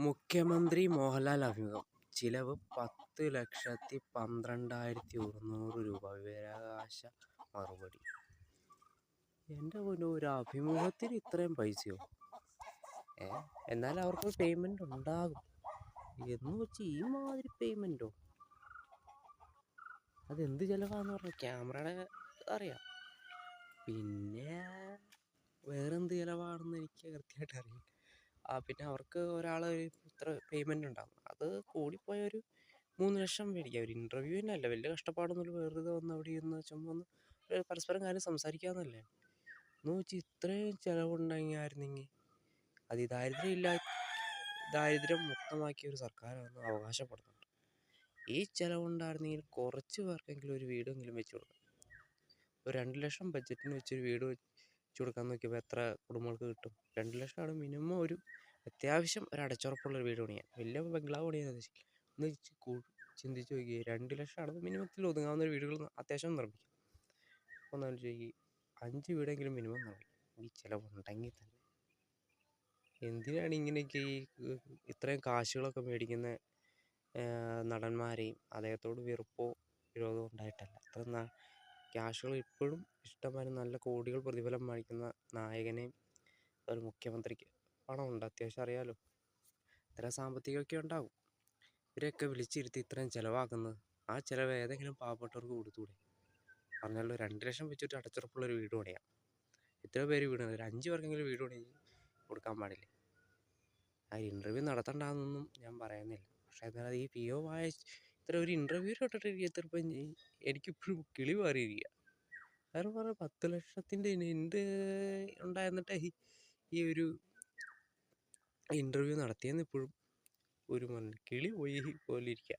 മുഖ്യമന്ത്രി മോഹൻലാൽ അഭിമുഖം. ചിലവ് 10,12,100 രൂപ. വിവരാവകാശ മറുപടി. എൻ്റെ പൊന്നോ, ഒരു അഭിമുഖത്തിന് ഇത്രയും പൈസയോ? എന്നാലും അവർക്ക് പേയ്മെൻ്റ് ഉണ്ടാകും എന്ന് വെച്ച് ഈ മാതിരി പേയ്മെൻറ്റോ? അതെന്ത് ചിലവാന്ന് പറഞ്ഞാൽ ക്യാമറയുടെ അറിയാം, പിന്നെ വേറെന്ത് ചിലവാണെന്ന് എനിക്ക് കൃത്യമായിട്ട് അറിയില്ല. പിന്നെ അവർക്ക് ഒരാൾ ഇത്ര പേയ്മെൻ്റ് ഉണ്ടാകും. അത് കൂടിപ്പോയ ഒരു 3 ലക്ഷം മേടിക്കാം. ഒരു ഇൻ്റർവ്യൂവിനല്ല, വലിയ കഷ്ടപ്പാടൊന്നുമില്ല. വെറുതെ വന്ന് അവിടെ ഇരുന്ന് ചുമ്മാ ഒന്ന് പരസ്പരം കാര്യം സംസാരിക്കാമെന്നല്ലേ എന്ന് വെച്ച് ഇത്രയും ചിലവുണ്ടായിരുന്നെങ്കിൽ അത് ദാരിദ്ര്യം മുക്തമാക്കിയ ഒരു സർക്കാരാണെന്ന് അവകാശപ്പെടുന്നുണ്ട്. ഈ ചിലവുണ്ടായിരുന്നെങ്കിൽ കുറച്ച് പേർക്കെങ്കിലും ഒരു വീടെങ്കിലും വെച്ച് കൊടുക്കാം. ഒരു 2 ലക്ഷം ബഡ്ജറ്റിന് വെച്ചൊരു വീട് വെച്ച് കൊടുക്കാൻ നോക്കിയപ്പോൾ എത്ര കുടുംബങ്ങൾക്ക് കിട്ടും? 2 ലക്ഷമാണ് മിനിമം. ഒരു അത്യാവശ്യം ഒരു അടച്ചുറപ്പുള്ളൊരു വീട് പണിയാൻ, വലിയ ബംഗ്ലാവ് പണിയാൻ ഉദ്ദേശിക്കില്ല. ഒന്ന് ചിന്തിച്ച് നോക്കി, 2 ലക്ഷമാണ് മിനിമത്തിൽ ഒതുങ്ങാവുന്ന വീടുകൾ അത്യാവശ്യം നിർമ്മിക്കും. ഒന്ന് ആലോചിച്ച് 5 വീടെങ്കിലും മിനിമം നിർമ്മിക്കും ഈ ചിലവുണ്ടെങ്കിൽ തന്നെ. എന്തിനാണ് ഇങ്ങനെയൊക്കെ ഇത്രയും കാശുകളൊക്കെ മേടിക്കുന്ന നടന്മാരെയും അദ്ദേഹത്തോട് വെറുപ്പോ വിരോധമോ ഉണ്ടായിട്ടല്ല. അത്ര ക്യാഷുകൾ ഇപ്പോഴും ഇഷ്ടംമാതിരി നല്ല കോടികൾ പ്രതിഫലം മേടിക്കുന്ന നായകനെയും ഒരു മുഖ്യമന്ത്രിക്ക് പണമുണ്ട്, അത്യാവശ്യം അറിയാലോ. ഇത്ര സാമ്പത്തികമൊക്കെ ഉണ്ടാകും. ഇവരെയൊക്കെ വിളിച്ചിരുത്തി ഇത്രയും ചിലവാക്കുന്നത്, ആ ചിലവ് ഏതെങ്കിലും പാവപ്പെട്ടവർക്ക് കൊടുത്തുകൂടെ? പറഞ്ഞല്ലോ, 2 ലക്ഷം വെച്ചിട്ട് അടച്ചുറപ്പുള്ളൊരു വീട് പണിയാം. എത്ര പേര് വീട്, ഒരു 5 പേർക്കെങ്കിലും വീട് പണി കൊടുക്കാൻ പാടില്ലേ? ആ ഇൻ്റർവ്യൂ നടത്തണ്ടെന്നൊന്നും ഞാൻ പറയുന്നില്ല. പക്ഷേ എന്നാൽ ഈ PO ആയ ഇത്ര ഒരു ഇൻ്റർവ്യൂ ഇട്ടിട്ട് എനിക്കിപ്പോഴും കിളി മാറിയിരിക്കുക. കാരണം പറഞ്ഞാൽ 10 ലക്ഷത്തിൻ്റെ എൻ്റെ ഉണ്ടായിരുന്നിട്ട് ഈ ഒരു ഇൻ്റർവ്യൂ നടത്തിയെന്ന് ഇപ്പോഴും ഒരു കിളി പോയി പോലെ ഇരിക്കുക.